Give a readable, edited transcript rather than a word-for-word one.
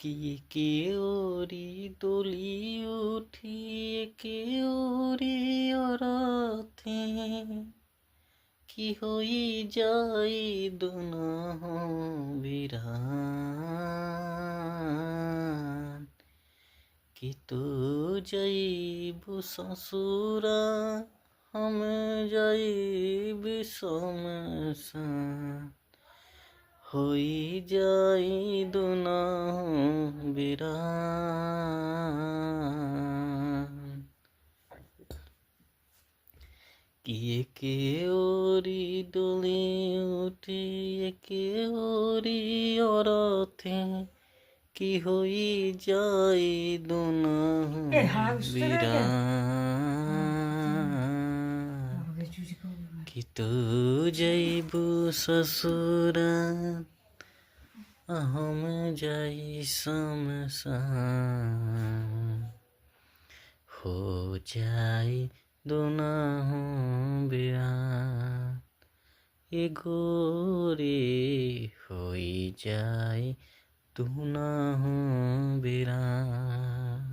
কি কেউরি দলি উঠিয়ে কেউরি অরথে কি হই যাই দুনহ বিরান कि तू जाइब ससुरा हम जाइब शमशान होई जाई दुनह बिरान किए के ओरी डोली उठी के ओरी औरते কি হই যাই দুনহ বিরান कि तू जइबू ससुराल हम जाई शमशान हो जाई दुनह बिरान ए गोरी होई जाई दुनह बिरान।